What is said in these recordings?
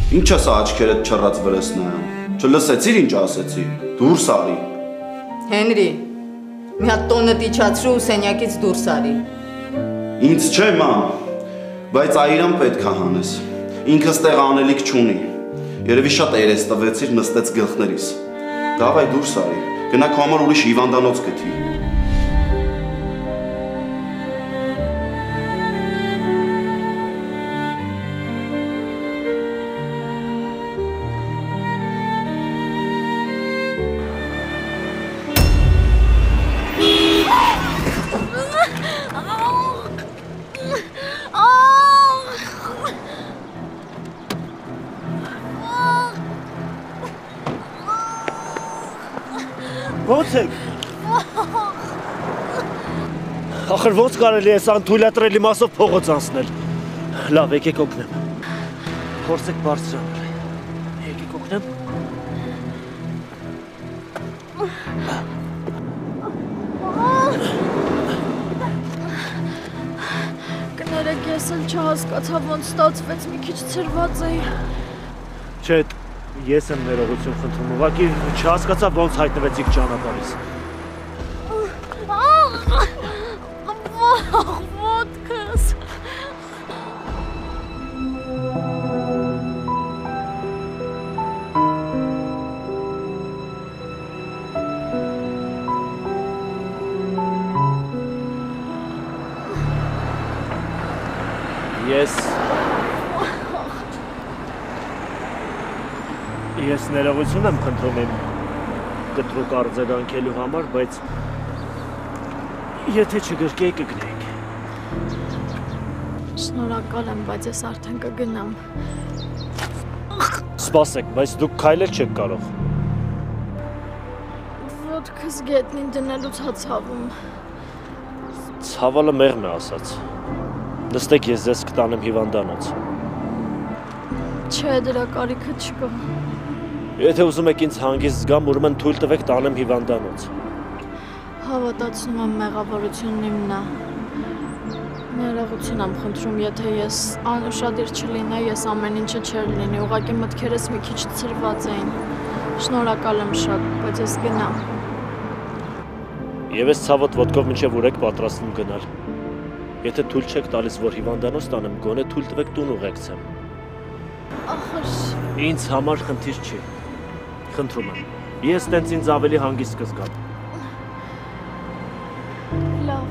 Ինչ ես աչքերդ չռած վրես նայում։ Չլսեցիր ինչ ասեցի։ Դուրս արի։ Հենրի, մի հատ տոնը իջացրու ու սենյակից դուրս արի։ Ինձ չէ, մամ, բայց այրան պետք է հանես։ Ինքս տեղ անելիք չունի։ Երևի շատ երես տվեցիր նստեց գլխներիս։ Դավայ դուրս արի։ Գնա քո համար ուրիշ հիվանդանոց գտի։ Ո՞նց եք։ Ախր ո՞նց կարելի է սան թույլատրելի մասով փողոց անցնել։ Լավ, եկեք օգնեմ։ Փորձեք բարձրանալ։ Եկեք օգնեմ։ Կներեք, ես էլ չհասկացա ոնց ստացվեց, մի քիչ ցրված էի։ Չէ, ես եմ ներողություն խնդրում, ուղղակի չհասկացա ոնց հայտնվեցիք ճանապարհից։ Ոտքս։ Ես ներողություն եմ խնդրում իմ կտրուկ արձագանքելու համար, բայց եթե չգրկեի կգնեիք։ Շնորհակալ եմ, բայց ես արդեն կգնամ։ Սպասեք, բայց դուք քայլել չեք կարող։ Ոտքս գետնին դնելուց հացավում։ Ցավալը մեղմ է ասած։ Նստեք, ես ձեզ կտանեմ հիվանդանոց։ Չէ, դրա կարիքը չկա։ Եթե ուզում եք ինձ հանգիստ զգամ, ուրեմն թույլ տվեք տանեմ հիվանդանոց։ Հավատացնում եմ մեղավորությունն իմն է։ Ներողություն եմ խնդրում, եթե ես անուշադիր չլինեի, ես ամեն ինչը չէր լինի, ուղղակի մտքերս մի քիչ ցրված էին։ Շնորհակալ եմ շատ, բայց ես գնամ։ Եվ ես ցավոտ ոտքով մինչև ուր եք պատրաստվում գնալ։ Եթե թույլ չեք տալիս, որ հիվանդանոց տանեմ, գոնե թույլ տվեք տուն ուղեկցեմ։ Ախր։ Ինձ համար խնդիր չի։ Խնդրում եմ։ Ես տենց ինձ ավելի հանգիստ կզգամ։ Լավ։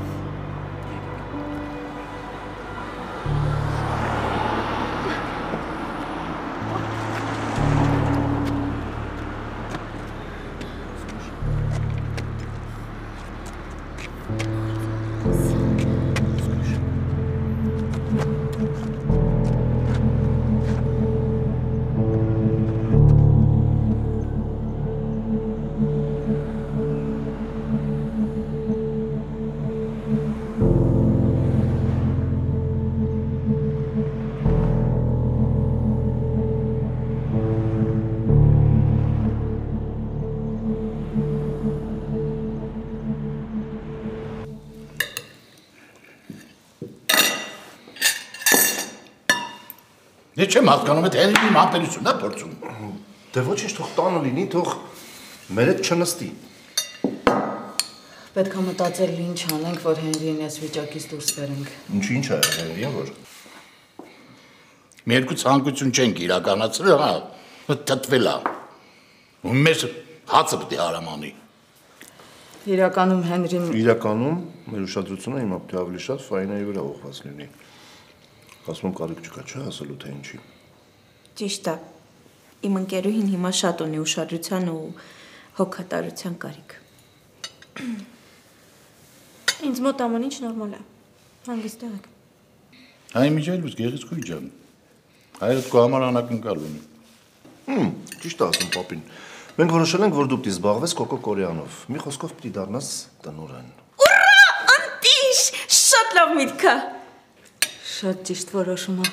Ես չեմ հասկանում, այդ Հենրիի համբերությունն է փորձում։ Դե ոչինչ, թող տանը լինի, թող մեր հետ չնստի։ Պետք է մտածել ինչ անենք, որ Հենրիին այս վիճակից դուրս բերենք։ Ինչ է, Հենրիին որ։ Մի երկու ցանկություն չենք իրականացրել, հա, թթվել է։ Ու մեզ հացը պետք է հարամանի։ Իրականում Հենրին Իրականում մեր ուշադրությունը հիմա պետք է ավելի շատ Ֆայնայի վրա ուղղված լինի։ Ասում կարիք չկա, չէ՞ ասելու թե ինչի։ Ճիշտ է։ Իմ ընկերուհին հիմա շատ ունի ուշադրության ու հոգատարության կարիք։ Ինձ մոտ ամեն ինչ նորմալ է։ Հանգիստ եղեք։ Այ միջայլուց գեղեցկույն ջան։ Հայրդ քո համար անակնկալ ունի։ Ճիշտ է ասում պապին։ Մենք որոշել ենք, որ դու պիտի զբաղվես Կոկո Կորեանով։ Մի խոսքով պիտի դառնաս տնօրեն։ Ուրա, անտիշ, շատ լավ միտք է։ Շատ ճիշտ որոշում է։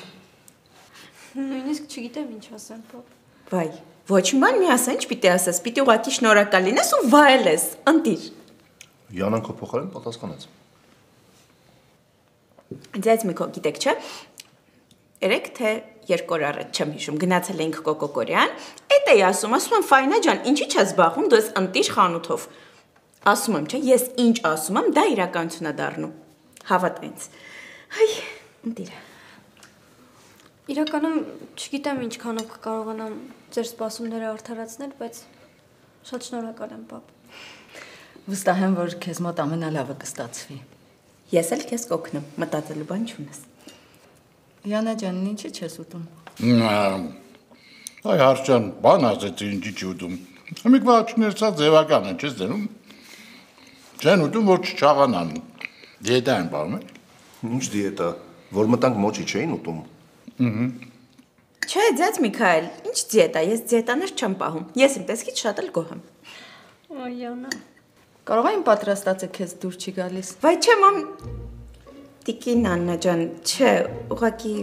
Նույնիսկ չգիտեմ ինչ ասեմ, պապ։ Վայ, ոչ մի բան մի ասա, ինչ պիտի ասես, պիտի ուղղակի շնորհակալ լինես ու վայելես, ընտիր։ Յանան քո փոխարեն պատասխանեց։ Ձեզ մի քո գիտեք, չէ՞։ Երեք թե 2 օր առաջ չեմ հիշում, գնացել էինք Կոկոկորյան, էդ էի ասում եմ Ֆայնա ջան, ինչի՞ չես զբաղվում դու այս ընտիր խանութով։ Ասում եմ, չէ, ես ինչ ասում եմ, դա իրականություն է դառնում։ Հավատ ինձ։ Այ, ընտիր։ Իրականում չգիտեմ ինչքանով կկարողանամ ձեր սպասումները արդարացնել, բայց շատ շնորհակալ եմ, պապ։ Վստահ եմ, որ քեզ մոտ ամենալավը կստացվի։ Ես էլ քեզ կօգնեմ, մտածելու բան չունես։ Յանա ջան, ինչի՞ չես ուտում։ Այ հարճան, բան ասեցի ինչի չի ուտում։ Մի կվաչներ սա ձևական է, չես դնում։ Չեն ուտում, որ չչաղանան։ Դիետա են բանում է։ Ինչ դիետա, որ մտանք մոճի չէին ուտում։ Չէ, ձեզ Միքայել, ինչ դիետա, ես դիետաներ չեմ պահում։ Ես իմ տեսքից շատ էլ գոհ եմ։ Ոյ Յանա։ Կարող եմ պատրաստածը քեզ դուր չի գալիս։ Վայ չէ, մամ, տիկին Աննա ջան, չէ, ուղղակի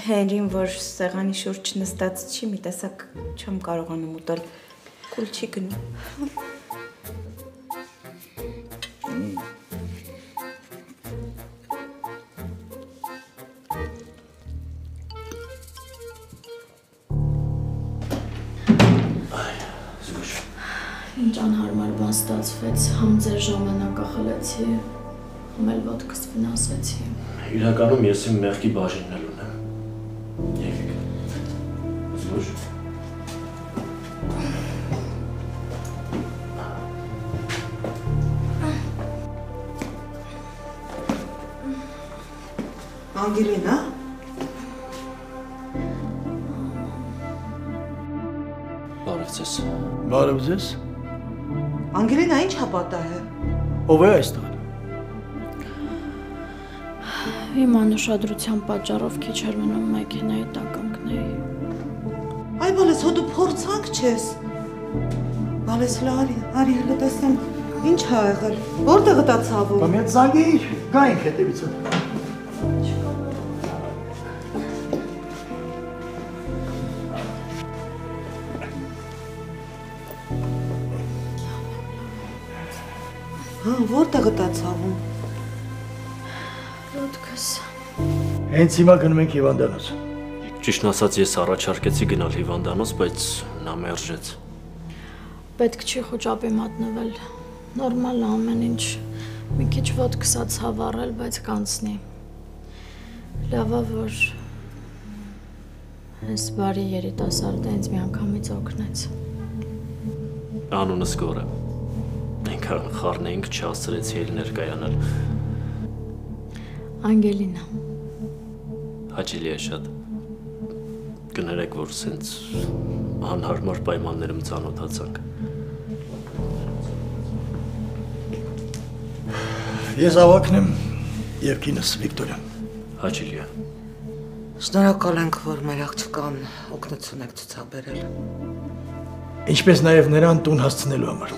Հենրին, որ սեղանի շուրջ նստած չի, մի տեսակ չեմ կարողանում ուտել, կուլ չի գնում։ Ինչ անհարմար բան ստացվեց, համ ձեր ժամանակը խլեցի, համ էլ ոտքս վնասեցի։ Իրականում ես իմ մեղքի բաժինն էլ ունեմ։ Եկեք։ Զգուշ։ Անգելինա։ Բարև ձեզ։ Բարև ձեզ։ Անգելինա, ինչ հապատահ է։ Ով է այստեղ։ Իմ անուշադրության պատճառով քիչ էր մնում մեքենայի տակ ընկնեի։ Այ բալես, հո դու փորձանք չես։ Բալես լարի, արի հլը տեսնեմ, ինչ ա եղել, որտեղ դա ցավում։ Բա մի հատ զանգեի, գայինք հետևից։ Հա, որտեղ դա ցավում։ Ոտքս։ Հենց հիմա գնում ենք հիվանդանոց։ Ճիշտն ասած, ես առաջարկեցի գնալ հիվանդանոց, բայց նա մերժեց։ Պետք չի խոճապի մատնվել։ Նորմալ է ամեն ինչ։ Մի քիչ ոտքս ա ցավառել, բայց կանցնի։ Լավ է, որ այս բարի երիտասարդը ինձ միանգամից օգնեց։ Անունս Գոռ է։ Այնքան խառնեինք չհասցրեցի էլ ներկայանալ։ Անգելինա։ Հաճելի է շատ։ Կներեք, որ սենց անհարմար պայմաններում ծանոթացանք։ Ես ավակն եմ և կինս Վիկտորյան։ Հաճելի է։ Շնորհակալ ենք, որ մեր աղջկան օգնություն եք ցուցաբերել։ Ինչպես նաև նրան տուն հասցնելու համար։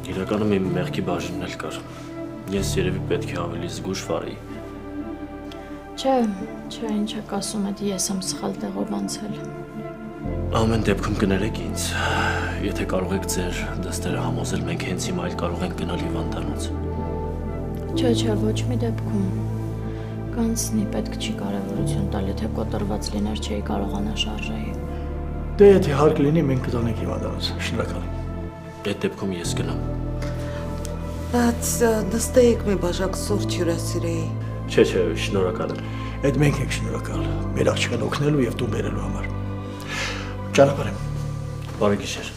Իրականում իմ մեղքի բաժինն էլ կար։ Ես երևի պետք է ավելի զգուշ վարեի։ Չէ, ինչ եք ասում, էդ ես եմ սխալ տեղով անցել։ Ամեն դեպքում կներեք ինձ, եթե կարող եք ձեր դստերը համոզել, մենք հենց հիմա այլ կարող ենք գնալ հիվանդանոց։ Չէ, ոչ մի դեպքում։ Կանցնի, պետք չի կարևորություն տալ, եթե կոտրված լիներ, չէի կարողանա շարժեի։ Դե եթե հարկ լինի, մենք կտանենք հիվանդանոց, շնորհակալ եմ։ Այդ դեպքում ես գնամ։ Բայց նստեիք մի բաժակ սուրճ հյուրասիրեի։ Չէ, շնորհակալ եմ։ Այդ մենք ենք շնորհակալ, մեր աղջկան օգնելու և տուն բերելու համար։ Ճանապարհ եմ։ Բարի գիշեր։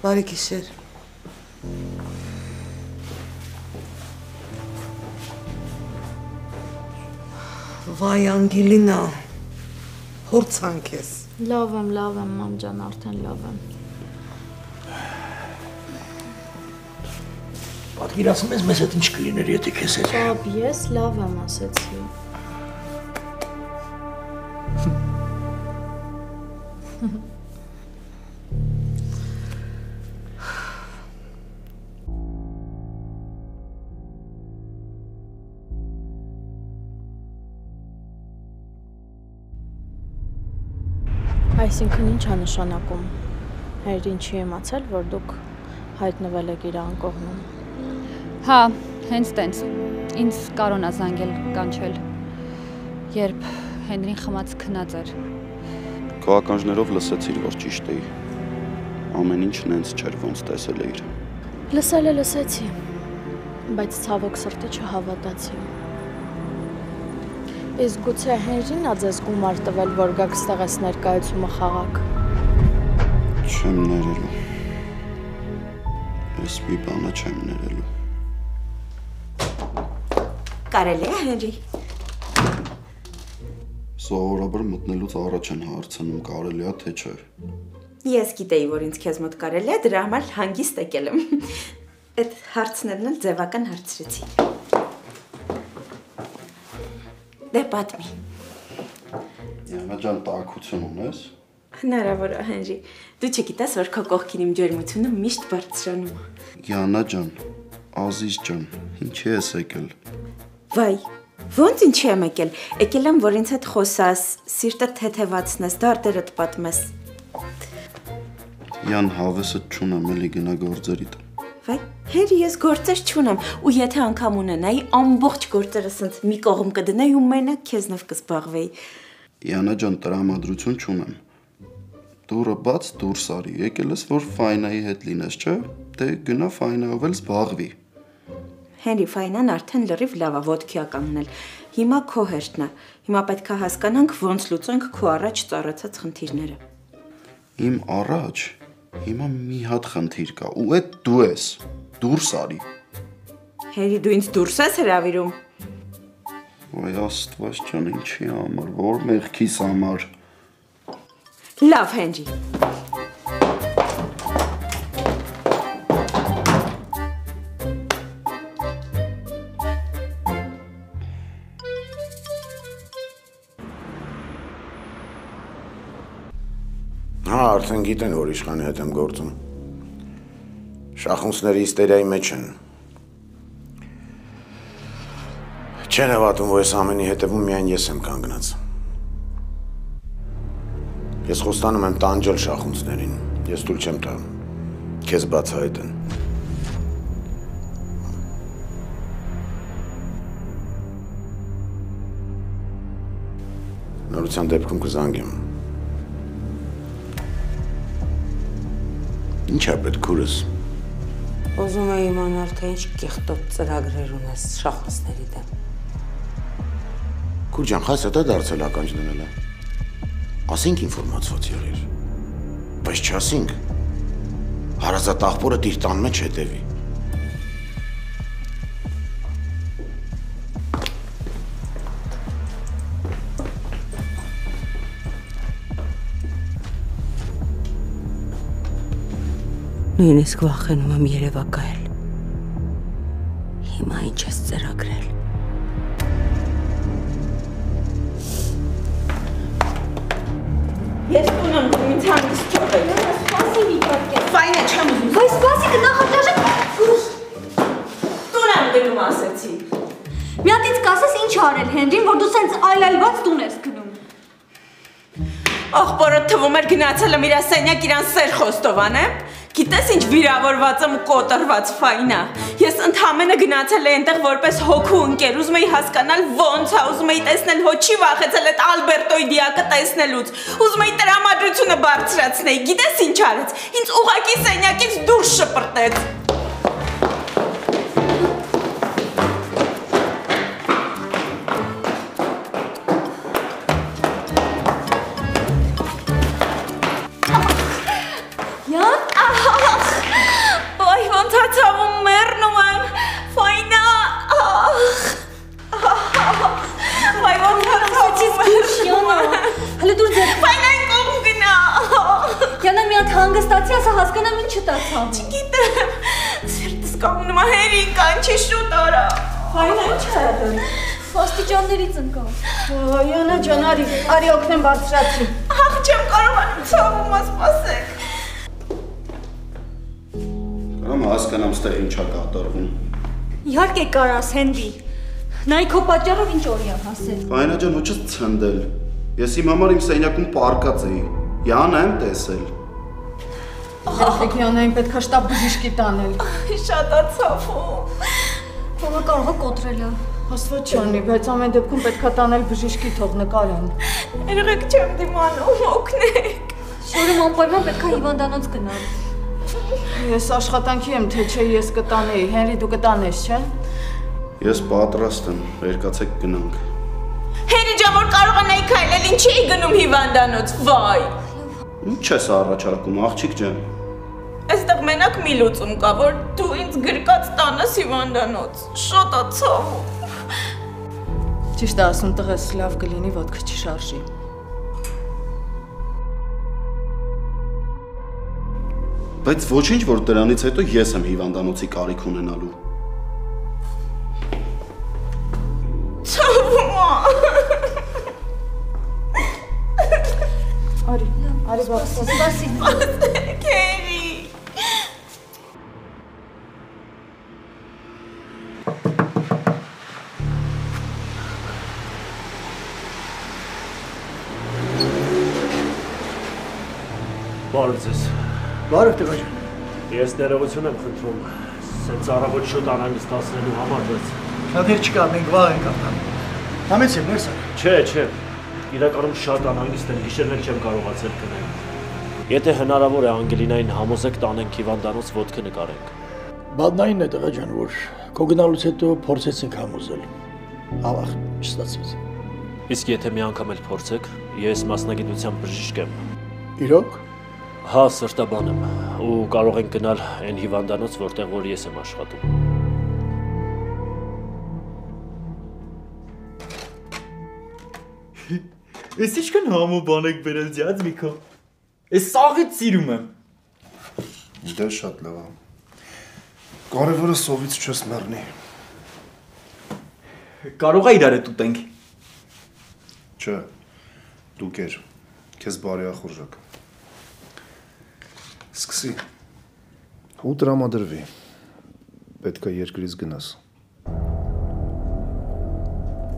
Բարի գիշեր։ Վայ Անգելինա, հորցանք ես։ Լավ եմ, մամ ջան, արդեն լավ եմ։ Պատկերացնում ես մեզ հետ ինչ կլիներ, եթե քեզ հետ։ Պապ, ես լավ եմ ասեցի։ Այսինքն ինչ է նշանակում։ Հայրին չի իմացել, որ դուք հայտնվել եք իր անկողնում։ Հա, հենց տենց։ Ինձ Կարոն ա զանգել կանչել։ Երբ Հենրին խմած քնած էր։ Քո ականջներով լսեցիր, որ ճիշտ էի։ Ամեն ինչ նենց չէր, ոնց տեսել էիր։ Լսելը լսեցի, բայց ցավոք սրտի չհավատացի։ Իսկ գուցե Հենրին ա ձեզ գումար տվել, որ գաք ստեղ այս ներկայացումը խաղաք։ Չեմ ներելու։ Ես մի բանը չեմ ներելու։ Կարելի է, Հենրի։ Սովորաբար մտնելուց առաջ են հարցնում, կարելի է, թե չէ։ Ես գիտեի, որ ինձ քեզ մոտ կարելի է, դրա համար հանգիստ եկել եմ։ Այդ հարցներն էլ ձևական հարցրեցի։ Դե պատմի։ Յանա ջան, տաքություն ունես։ Հնարավոր է, Հենրի։ Դու չգիտես, որ քո կողքին իմ ջերմությունը միշտ բարձրանում է։ Յանա ջան, Ազիզ ջան, ինչի ես եկել։ Վայ, ոնց ինչի եմ եկել։ Եկել եմ, որ ինձ հետ խոսաս, սիրտը թեթևացնես, դարտերդ պատմես։ Յան հավեսը չունեմ, էլի գնա գործերիդ։ Վայ, Հենրի, ես գործեր չունեմ, ու եթե անգամ ունենայի, ամբողջ գործերս ինձ մի կողմ կդնեի ու մենակ քեզնով կզբաղվեի։ Յանա ջան, տրամադրություն չունեմ։ Դուրը բաց դուրս արի, եկել ես, որ Ֆայնայի հետ լինես, չէ՞։ Դե գնա Ֆայնայով էլ զբաղվի։ Հենրի, Ֆայնան արդեն լրիվ լավ է ոտքի ա կանգնել։ Հիմա քո հերթն է։ Հիմա պետք է հասկանանք ոնց լուծենք քո առաջ ծառացած խնդիրները։ Իմ առաջ հիմա մի հատ խնդիր կա, ու այդ դու ես։ Դուրս արի։ Հենրի, դու ինձ դուրս ես հրավիրում։ Ոայ Աստված ջան, ինչի համար, որ մեղքիս համար։ Լավ, Հենրի։ Հա, արդեն գիտեն, որ իշխանի հետ եմ գործում։ Շախունցները հիստերիայի մեջ են։ Չեն հավատում, որ այս ամենի հետևում միայն ես եմ կանգնած։ Ես խոստանում եմ տանջել շախունցներին, ես թույլ չեմ տա քեզ բացահայտեն։ Նորության դեպքում կզանգեմ։ Ինչ է պետք քուրս։ Ուզում եմ իմանալ, թե ինչ կեղտոտ ծրագրեր ունես շախունցների դեմ։ Քուր ջան, խաս դա դարձել ականջ դնելը։ Ասենք ինֆորմացված եղիր, բայց չասենք, հարազատ աղբորը իր տան մեջ հետևի։ Նույնիսկ վախենում եմ երևակայել։ Հիմա ինչ ես ծրագրել։ Ես տուն եմ դու ինձ հանգիստ չողել։ Սպասի իհարկե։ Ֆայնա չեմ ուզում։ Բայց սպասի կնախադաժը։ Տուն եմ դնում ասեցի։ Մի հատ ինձ կասես ինչ արել Հենրին, որ դու սենց այլայլված տուն ես գնում։ Աղբորը թվում էր գնացել եմ իր սենյակ իրան սեր խոստովանեմ։ Գիտես ինչ վիրավորված եմ ու կոտրված Ֆայնա։ Ես ընդհանրապես գնացել էի այնտեղ որպես հոգու ընկեր, ուզում էի հասկանալ ոնց է, ուզում էի տեսնել հո չի վախեցել այդ Ալբերտոյի դիակը տեսնելուց։ Ուզում էի տրամադրությունը բարձրացնել։ Գիտես ինչ արեց։ Ինձ ուղակի սենյակից դուրս շպրտեց։ Հանգստացի, ասա հասկանամ ինչ տացավ։ Չգիտեմ, սիրտս կանգնում է հերի, կանչի շուտ արա։ Ֆայնա ինչ է եղել։ Աստիճաններից ընկավ։ Յանա ջան, արի օգնեմ բարձրացի։ Ահ, չեմ կարողանում ցավում, սպասեք։ Կարամ հասկանամ ստեղ ինչա կատարվում։ Իհարկե կարաս, Հենրի։ Նայ քո պատճառով ինչ օրի եմ հասել։ Ֆայնա ջան, ոչ ես ցնդել։ Ես իմ համար իմ սենյակում պարկած էի։ Յանա եմ տեսել։ Ահ, Յանային պետքա շտապ բժիշկի տանել։ Շատ է ցավում։ Ո՞վ կարող է կոտրել։ Աստված չանի, բայց ամեն դեպքում պետքա տանել բժիշկի թող նկարեն։ Երեք չեմ դիմանում, օգնեք։ Շորում անպայման պետքա հիվանդանոց գնալ։ Ես աշխատանքի եմ, թե չէ ես կտանեի, Հենրի դու կտանես, չէ։ Ես պատրաստ եմ, երկացեք գնանք։ Հենրի ջան, որ կարողանայի քայլել, ինչի էի գնում հիվանդանոց, վայ։ Ինչ ես առաջարկում, աղջիկ ջան։ Այստեղ մենակ մի լուծում կա, որ դու ինձ գրկած տանես հիվանդանոց։ Շատ ա ցավում։ Ճիշտ է ասում տղես, լավ կլինի ոտքը չշարժի։ Բայց ոչինչ, որ դրանից հետո ես եմ հիվանդանոցի կարիք ունենալու։ Ցավում ա։ Արի բացի։ Քերի։ Բարև ձեզ։ Բարև տղա ջան։ Ես ներողություն եմ խնդրում, սենց առավոտ շուտ անհանգստացնելու համար, բայց… Շատ դեր չկա, մենք վաղ ենք ապրում։ Համեցեք, ներս արեք։ Չէ, իրականում շատ անհանգիստ եմ, գիշերն էլ չեմ կարողացել գնել։ Եթե հնարավոր է Անգելինային համոզեք տանենք հիվանդանոց ոտքը նկարենք։ Բանն այն է տղա ջան, որ քո գնալուց հետո փորձեցինք համոզել։ Ավաղ չստացվեց։ Իսկ եթե մի անգամ էլ փորձեք, ես մասնագիտությամբ բժիշկ եմ։ Իրոք։ Հա, սրտաբան եմ, ու կարող ենք գնալ այն հիվանդանոց, որտեղ որ ես եմ աշխատում։ Ես ինչքան համու բան եք բերել ձյաձ Միքո։ Ես սաղից սիրում եմ։ Դե շատ լավ է։ Կարևորը սովից չես մեռնի։ Կարող է իրար հետ ուտենք։ Չէ, դու կեր, քեզ բարեախորժակ։ Սկսի։ Ու տրամադրվի։ Պետք է երկրից գնաս։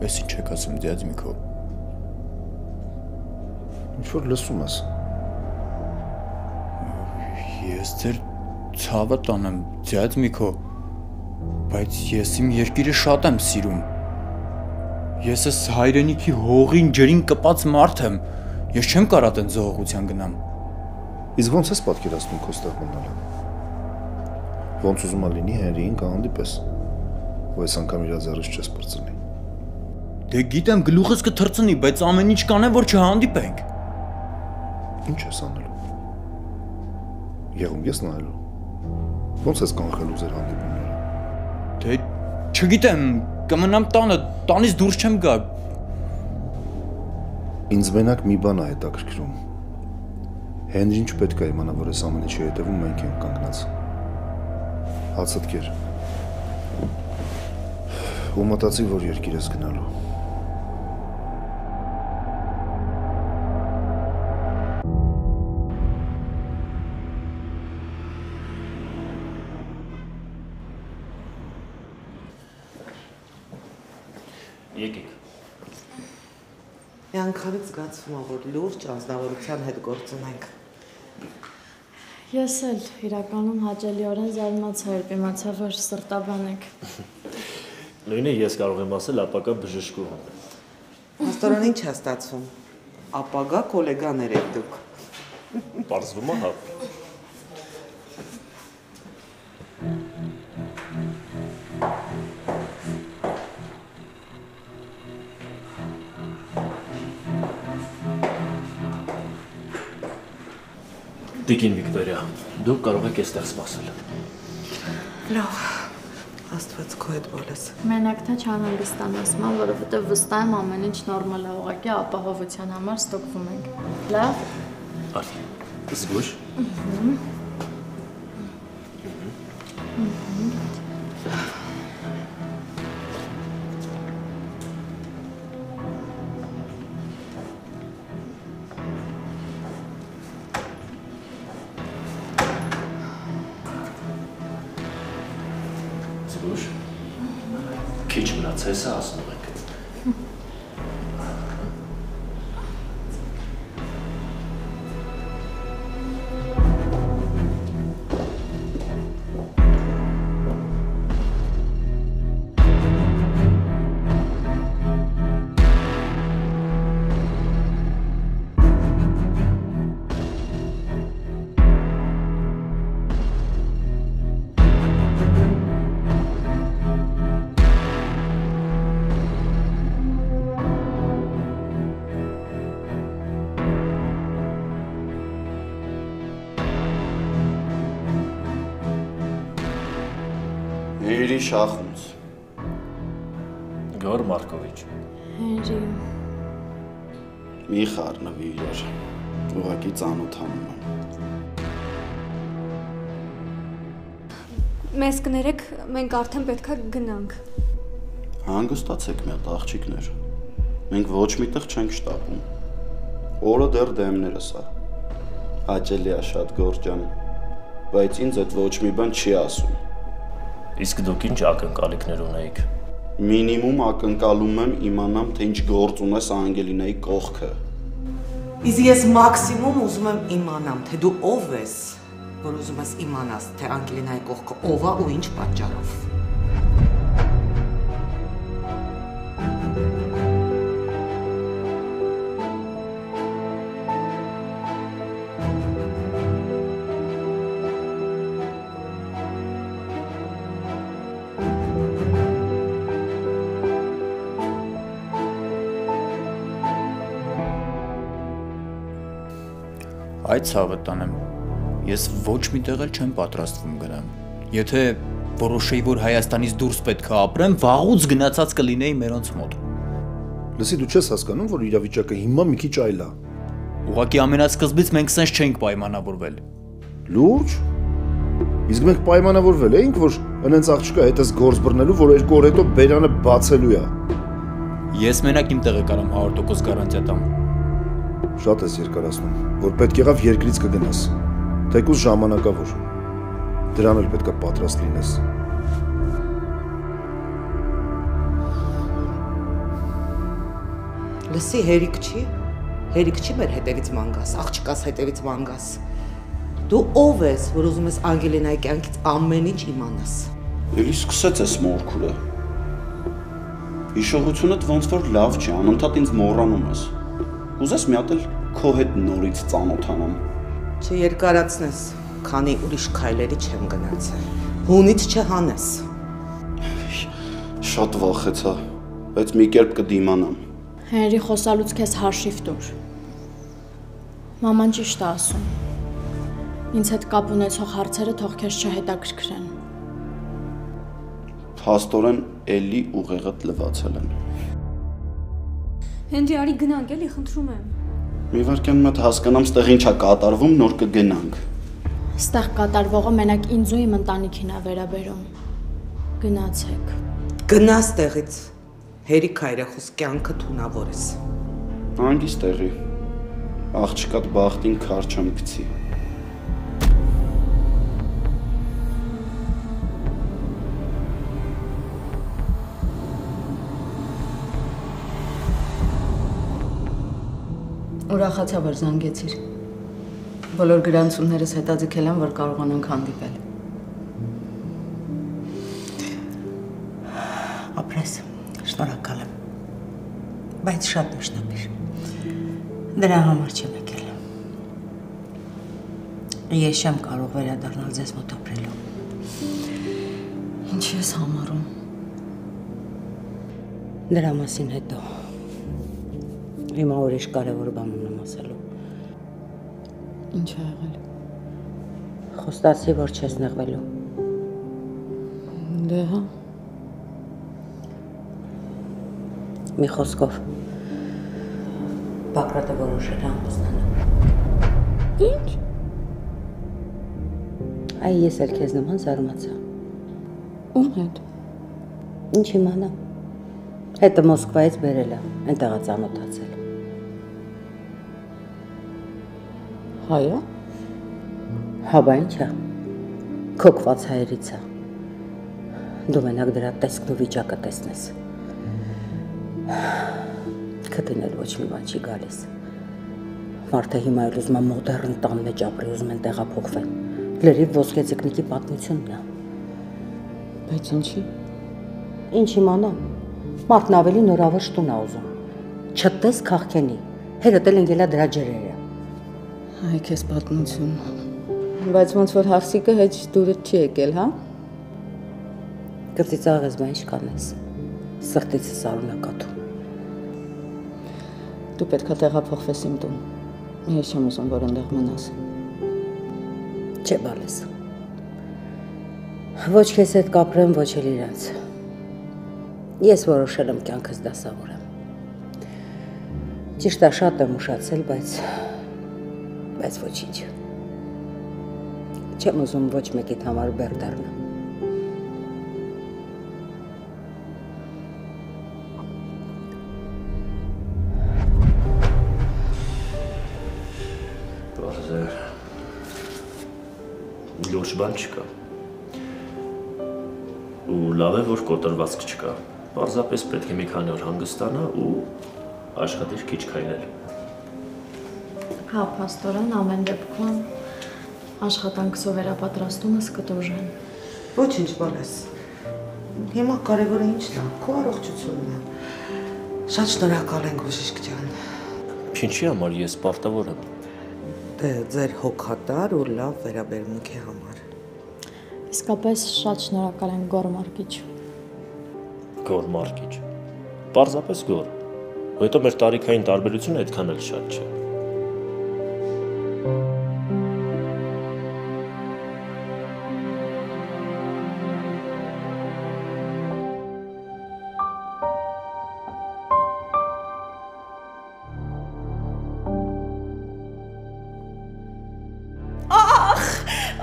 Ես ինչ եք ասում ձյաձ Միքո։ Ինչ որ լսում ես։ Ես ձեր ցավը տանեմ ձյաձ Միքո, բայց ես իմ երկիրը շատ եմ սիրում։ Ես ես հայրենիքի հողին ջրին կպած մարդ եմ։ Ես չեմ կարա տեն զողողության գնամ։ Իսկ ոնց ես պատկերացնում քո ստեղ մնալը։ Ոնց ուզում ա լինի Հենրիին կհանդիպես, ու այս անգամ իր ձեռից չես բրծնի։ Դե գիտեմ գլուխս կթրծնի, բայց ամեն ինչ կանեմ, որ չհանդիպենք։ Ինչ ես անելու։ Եղում ես նայելու։ Ոնց ես կանխելու ձեր հանդիպումները։ Դե չգիտեմ, կմնամ տանը, տանից դուրս չեմ գա։ Ինձ մենակ մի բան է հետաքրքրում։ Հենրին չպետք է իմանա, որ այս ամեն ինչի հետևում մենք ենք կանգնած։ Հացդ կեր։ Ու մտածի, որ երկիր ես գնալու։ Եկեք։ Մի անգամից զգացվում է, որ լուրջ անձնավորության հետ գործունենք։ Ես էլ իրականում հաճելիորեն զարմացա, երբ իմացա, որ սրտաբան եք։ Նույնը ես կարող եմ ասել ապագա բժշկու։ Աստորեն ինչ է ստացվում։ Ապագա գոլեգաներ եք դուք։ Պարզվում է, հա։ Տիկին Վիկտորիա, դուք կարող եք այստեղ սպասել։ Լավ, Աստված քո հետ բոլես։ Մենակ թե չանհանգստանաս, ման, որովհետև վստահ եմ ամեն ինչ նորմալ է, ուղղակի ապահովության համար ստոկվում ենք։ Լավ։ Արի, զգույշ։ Քիչ մնացես է ասնում ենք։ Գիրի շախունց։ Գոր Մարկովիչ։ Հենրի։ Մի խառնվի իրար, ուղղակի ծանոթանում եմ։ Մեզ կներեք, մենք արդեն պետքա գնանք։ Հանգստացեք մի հատ աղջիկներ։ Մենք ոչ միտեղ չենք շտապում։ Օրը դեռ դեմներս է։ Հաճելի է շատ Գորջան, բայց ինձ այդ ոչ մի բան չի ասում։ Իսկ դուք ինչ ակնկալիքներ ունեիք։ Մինիմում ակնկալում եմ իմանամ, թե ինչ գործ ունես Անգելինայի կողքը։ Իսկ ես մաքսիմում ուզում եմ իմանամ, թե դու ով ես, որ ուզում ես իմանաս, թե Անգելինայի կողքը ով է ու ինչ պատճառով։ Այդ ցավը տանեմ, ես ոչ մի տեղ էլ չեմ պատրաստվում գնամ։ Եթե որոշեի, որ Հայաստանից դուրս պետք է ապրեմ, վաղուց գնացած կլինեի մերոնց մոտ։ Լսի, դու չես հասկանում, որ իրավիճակը հիմա մի քիչ այլ է։ Ուղղակի ամենասկզբից մենք սենց չենք պայմանավորվել։ Լուրջ։ Իսկ մենք պայմանավորվել էինք, որ այնց աղջկա հետս գործ բռնելու, որ 2 օր հետո բերանը բացելու է։ Ես մենակ իմ տեղը կարամ 100% գարանտիա տամ։ Շատ ես երկարացնում, որ պետք եղավ երկրից կգնաս, թեկուզ ժամանակավոր, դրան էլ պետք է պատրաստ լինես։ Լսի, հերիք չի մեր հետևից մանգաս, աղջկաս հետևից մանգաս։ Դու ով ես, որ ուզում ես Անգելինայի կյանքից ամեն ինչ իմանաս։ Էլի սկսեց ես մորքուրը։ Հիշողությունդ ոնց որ լավ չի, անընդհատ ինձ մոռանում ես։ Ուզես մի հատ էլ քո հետ նորից ծանոթանամ։ Չերկարացնես, քանի ուրիշ քայլերի չեմ գնացել։ Հունից չհանես։ Շատ վախեցա, բայց մի կերպ կդիմանամ։ Հենրի խոսալուց քեզ հաշիվ տուր։ Մաման ճիշտ է ասում։ Ինձ հետ կապ ունեցող հարցերը թող քեզ չհետաքրքրեն։ Փաստորեն էլի ուղեղդ լվացել են։ Հենրի, արի գնանք, էլի խնդրում եմ։ Մի վարքյան մոտ հասկանամ, ստեղ ինչ է կատարվում, նոր կգնանք։ Ստեղ կատարվողը մենակ ինձ ու իմ ընտանիքին է վերաբերում։ Գնացեք։ Գնաս տեղից։ Հերիք հայրեխուս կյանքը թունավոր ես։ Հանգիստ տեղի։ Աղջկատ բախտին քար չեմ գցի։ Ուրախացա, որ զանգեցիր։ Բոլոր գրանցումներս հետաձգել եմ, որ կարողանանք հանդիպել։ Ապրես, շնորհակալ եմ։ Բայց շատ նշտապիր։ Դրա համար չեմ եկել։ Ես չեմ կարող վերադառնալ ձեզ մոտ ապրելու։ Ինչի ես համարում։ Դրա մասին հետո։ Հիմա ուրիշ կարևոր բան ունեմ ասելու։ Ինչ է եղել։ Խոստացի, որ չես նեղվելու։ Դե հա։ Մի խոսքով։ Բակրատը որոշել է ամուսնանալ։ Ինչ։ Այ ես էլ քեզ նման զարմացա։ Ում հետ։ Ինչ իմանամ։ Հետը Մոսկվայից բերել է, այնտեղ է ծանոթացել։ Հայա։ Հա, բա ինչ է։ Քոքված հայերից է։ Դու մենակ դրա տեսքն ու վիճակը տեսնես։ Քտին էլ ոչ մի բան չի գալիս։ Մարդը հիմա էլ ուզում է մոդեռն տան մեջ ապրի, ուզում են տեղափոխվել։ Լրիվ ոսկե ձկնիկի պատմությունն է։ Բայց ինչի։ Ինչ իմանամ։ Մարդն ավելի նորավոր շտուն է ուզում։ Չտես քաղքենի։ Հերդ էլ ընկելա դրա ջրերը։ Այ քեզ պատմություն։ Բայց ոնց որ Հովսիկը հեչ դուրս չի եկել, հա։ Կծիծաղես, բա ինչ կանես։ Սրտիցս արունակաթում։ Դու պետք է տեղափոխվես իմ տուն։ Ես չեմ ուզում, որ այնտեղ մնաս։ Չէ, բալես։ Ոչ քեզ հետ կապրեմ, ոչ էլ իրանց։ Ես որոշել եմ կյանքս դասավորեմ։ Ճիշտ է, շատ եմ ուշացել, բայց ոչինչ։ Չեմ ուզում ոչ մեկիդ համար բեռ դառնամ։ Լուրջ բան չկա։ Ու լավ է, որ կոտրվածք չկա։ Պարզապես պետք է մի քանի օր հանգստանա ու աշխատիր քիչ քայլել։ Հա, փաստորեն ամեն դեպքում աշխատանքսով վերապատրաստումս կտուժեն։ Ոչինչ, Բալես։ Հիմա կարևորը ինչն է, քո առողջությունն է։ Շատ շնորհակալ ենք, բժիշկ ջան։ Ինչի համար ես պարտավոր եմ։ Դե ձեր հոգատար ու լավ վերաբերմունքի համար։ Իսկապես շատ շնորհակալ ենք Գորմարկիչ։ Գորմարկիչ։ Պարզապես գոր։ Հետո մեր տարիքային տարբերությունը այդքան էլ շատ չէ։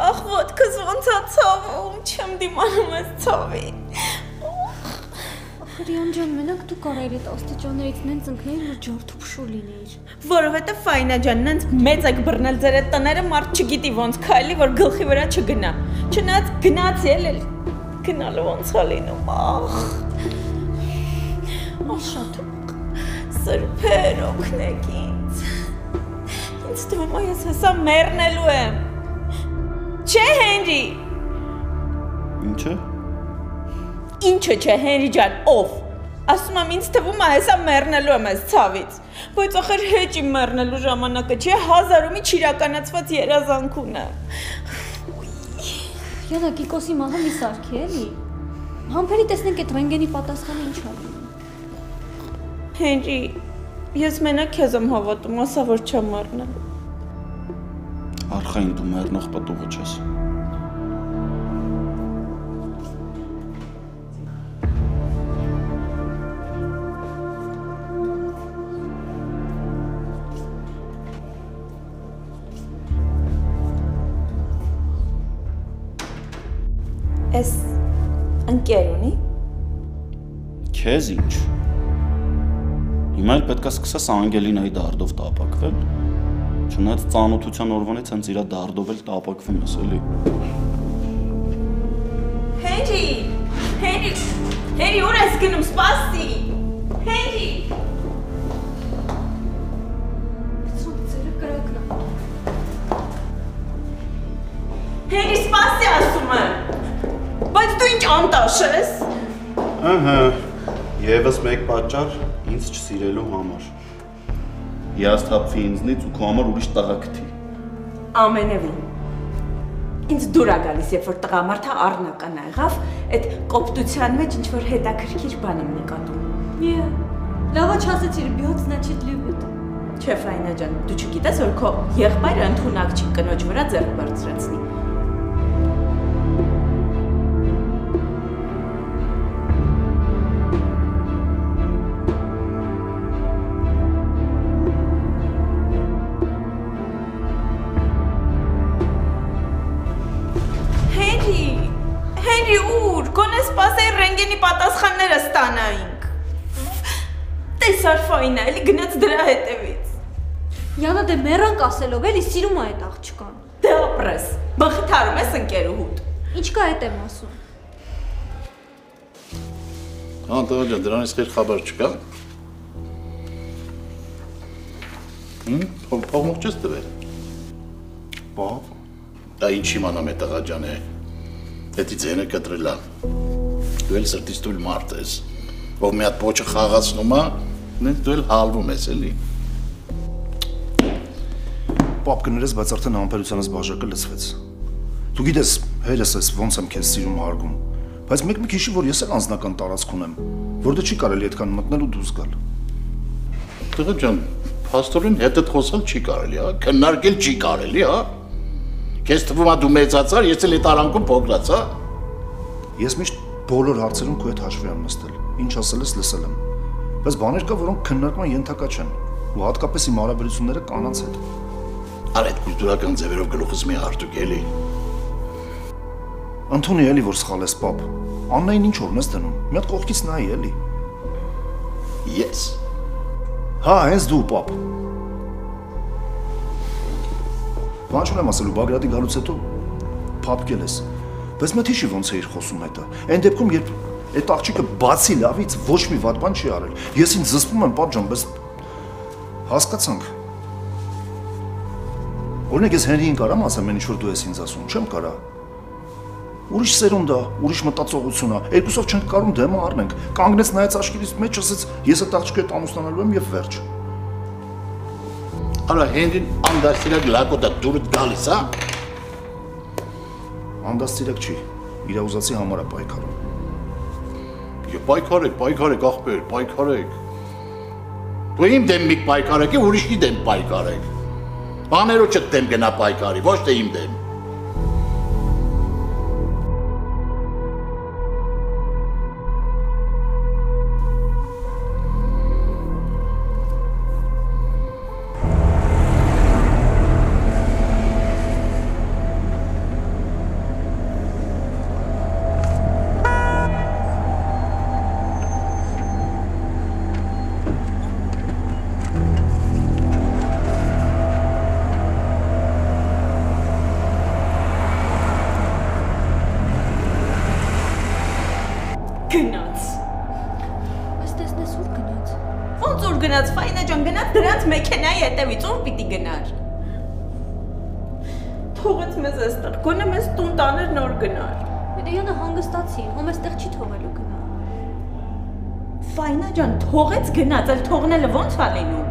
Ախ, ոտքս ոնց է ցավում, չեմ դիմանում ես ցավին։ Ռիան ջան, մենակ դու կարայիր այդ աստիճաններից նենց ընկնել, որ ջարդուփշու լինեիր։ Որովհետև Ֆայնա ջան, նենց մեծ եք բռնել ձեր այդ տները, մարդ չգիտի ոնց քայլի, որ գլխի վրա չգնա։ Չնայած գնաց էլ գնալու ոնց է լինում, ախ։ Շատ սրբեր օգնեք ինձ։ Ինձ թվում է ես հեսա մեռնելու եմ։ Չէ, Հենրի։ Ինչը։ Ինչը չէ, Հենրի ջան, ով։ Ասում եմ, ինձ թվում է հեսա մեռնելու եմ այս ցավից։ Բայց ախր հեչ իմ մեռնելու ժամանակը չէ, 1000-ումի չիրականացված երազանքունը։ Յանը Կիկոսի մահը մի սարքի էլի։ Համբերի տեսնենք այդ ռենգենի պատասխանը ինչ ա լինում։ Հենրի, ես մենակ քեզ եմ հավատում, ասա որ չեմ մեռնելու։ Արխային դու մեռնող պտուղը չես։ Էս ընկեր ունի։ Քեզ ինչ։ Հիմա էլ պետք է սկսես Անգելինայի դարդով տապակվել։ Չնայած ծանոթության օրվանից հենց իրա դարդով էլ տապակվում ես, էլի։ Հենրի, ուր ես գնում, սպասի։ Հենրի։ Ծերը կրակն է։ Հենրի, սպասի ասում եմ։ Բայց դու ինչ անտաշ ես։ Ահա, եւս մեկ պատճառ ինձ չսիրելու համար։ Հիասթափվի ինձնից ու քո համար ուրիշ տղա գտի։ Ամենևին։ Ինձ դուր է գալիս, երբ որ տղամարդը առնական եղավ, այդ կոպտության մեջ ինչ-որ հետաքրքիր բան եմ նկատում։ Լավա չասեցիր, բյոց значит любит։ Չէ, Ֆայնա ջան, դու չգիտես, որ քո եղբայրը ընդունակ չի կնոջ վրա ձեռք բարձրացնի։ Հենրի, ուր, գոնե սպասեի ռենգենի պատասխանները ստանայինք։ Տեսար Ֆայնա, էլի գնաց դրա հետևից։ Յանը դե մեռանք ասելով, էլի սիրում է այդ աղջկան։ Դե ապրես, բխթարում ես ընկերուհուդ։ Ինչ կա այդ եմ ասում։ Հա, տղա ջան, դրանից խեր խաբար չկա։ Փողմուղ չես տվել։ Բավ։ Դա ինչ իմանամ է տղա ջան է։ Հետի ձենը կտրելա։ Դու էլ սրտից դուլ մարդ ես, ով մի հատ պոչը խաղացնում է, դու էլ հալվում ես էլի։ Պապ կներես, բայց արդեն համբերությանս բաժակը լցվեց։ Դու գիտես, հերս ես ոնց եմ քեզ սիրում հարգում, բայց մեկ մի քիշի, որ ես էլ անձնական տարածք ունեմ, որտեղ չի կարելի այդքան մտնել ու դուրս գալ։ Տղա ջան, փաստորեն հետդ խոսալ չի կարելի, հա, քննարկել չի կարելի, հա։ Քեզ թվում է դու մեծացար, ես էլ այդ արանքում փոքրացա։ Ես միշտ բոլոր հարցերում քո հետ հաշվի եմ նստել։ Ինչ ասել ես, լսել եմ։ Բայց բաներ կա, որոնք քննարկման ենթակա չեն, ու հատկապես իմ հարաբերությունները կանանց հետ։ Արա այդ կուլտուրական ձևերով գլուխս մի հարթուկ էլի։ Ընդունի էլի, որ սխալ ես, պապ։ Աննային ինչ օրն ես դնում։ Մի հատ կողքից նայի էլի։ Ես։ Հա, հենց դու, պապ։ Բան չունեմ ասելու, Բագրատի գալուց հետո փափկել ես։ Բայց մի թիշի ոնց էիր խոսում հետը։ Այն դեպքում, երբ այդ աղջիկը բացի լավից ոչ մի վատ բան չի արել։ Ես ինձ զսպում եմ, պապ ջան, բայց հասկացանք։ Օրինակ ես Հենրիին կարամ ասեմ, ինչ որ դու ես ինձ ասում, չեմ կարա։ Ուրիշ սերունդ է, ուրիշ մտածողություն է։ Երկուսով չենք կարում դեմը առնենք։ Կանգնեց նայեց աչքերից մեջ, ասեց, ես այդ աղջիկի հետ ամուսնանալու եմ եւ վերջ։ Արա Հենրին անդաստիրակ լակոտա դուրդ գալիս, հա։ Անդաստիրակ չի, իր ուզածի համար է պայքարում։ Պայքարեք, աղբեր, պայքարեք։ Դու իմ դեմ մի պայքարեք, ուրիշի դեմ պայքարեք։ Բաներոջը դեմ գնա պայքարի, ոչ թե իմ դեմ։ Գնաց։ Բայց տեսնես ուր գնաց։ Ոնց ուր գնաց, Ֆայնա ջան, գնաց դրանց մեքենայի հետևից, ով պիտի գնար։ Թողեց մեզ այստեղ, գոնե մեզ տուն տաներ նոր գնար։ Դիանը հանգստացի, հոմ այստեղ չի թողելու գնա։ Ֆայնա ջան, թողեց գնաց, այլ թողնելը ոնց է լինում։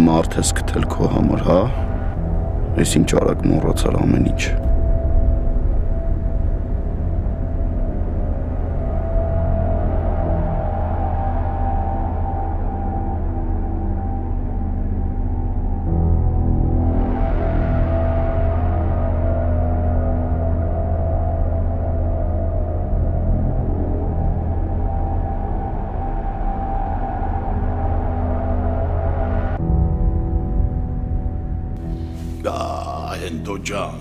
Մարդ ես գտել քո համար, հա? Ես ինչ արագ մոռացար ամեն ինչ։ Ջան,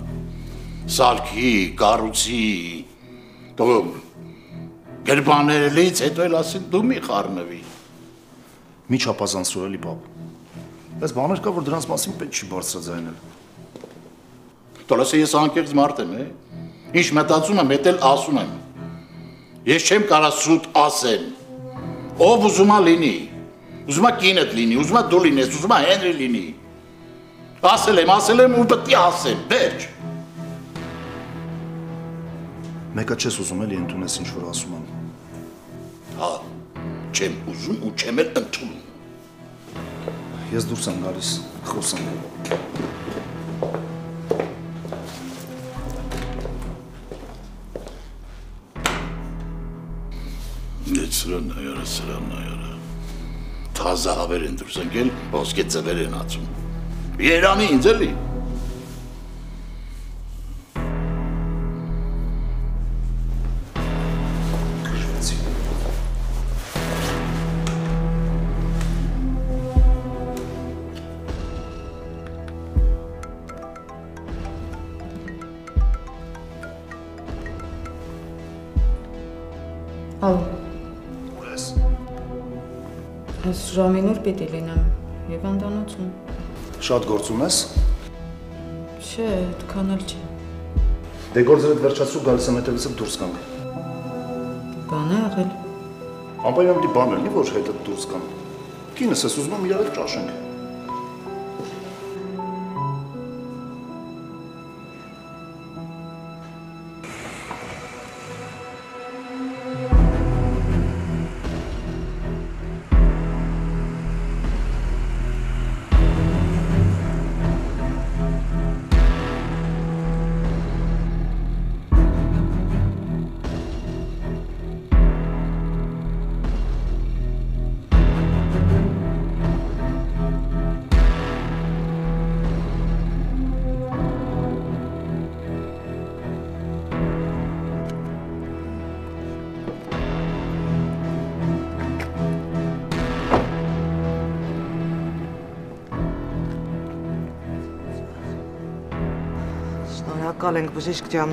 սարքի, կառուցի, տղոմ, գրբաներելից հետո էլ ասին դու մի խառնվի։ Մի չափազանցրու էլի, պապ։ Բայց բաներ կա, որ դրանց մասին պետք չի բարձրաձայնել։ Տոլասը ես անկեղծ մարդ եմ, ինչ մտածում եմ, էդ էլ ասում եմ։ Ես չեմ կարա սուտ ասեմ։ Ով ուզում է լինի, ուզում է կինդ լինի, ուզում է դու լինես, ուզում է Հենրի լինի։ Ասել եմ ու պետք է ասեմ, վերջ։ Մեկը չես ուզում էլի ընդունես ինչ որ ասում եմ։ Հա, չեմ ուզում ու չեմ էլ ընդունում։ Ես դուրս եմ գալիս, խոսեմ։ Սրան նայարա։ Թազա հավեր են դուրս ընկել, ոսկե ձվեր են ածում։ Երանի ինձ էլի։ Կրվեցի։ Ալո։ Ուր ես։ Ես ժամին ուր պիտի լինեմ, հիվանդանոցում։ Շատ գործ ունես։ Չէ, այդքան էլ չի։ Դե գործերը վերջացրու գալիս եմ հետևից դուրս գանք։ Բան է աղել։ Անպայման պիտի բան լինի, որ հետը դուրս գան։ Կինս ես ուզում եմ իրար հետ ճաշենք։ Շնորհակալ ենք բժիշկ ջան,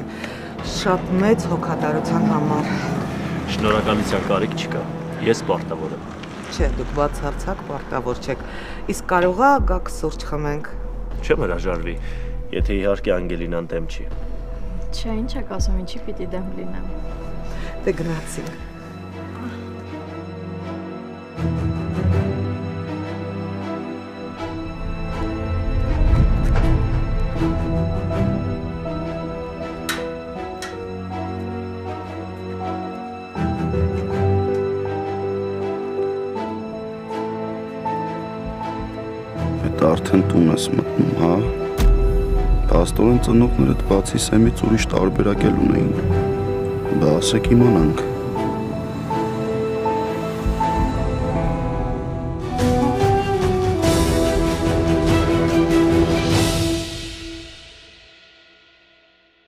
շատ մեծ հոգատարության համար։ Շնորհակալության կարիք չկա։ Ես պարտավոր եմ։ Չէ, դուք բացարձակ պարտավոր չեք։ Իսկ կարողա գաք սուրճ խմենք։ Չեմ հրաժարվի, եթե իհարկե Անգելինան դեմ չի։ Չէ, ինչ եք ասում, ինչի պիտի դեմ լինեմ։ Դե գնացինք։ Արդեն տուն ես մտնում, հա? Պաստորեն ծնողներդ բացի սեմից ուրիշ տարբերակ էլ ունեին։ Բա ասեք իմանանք։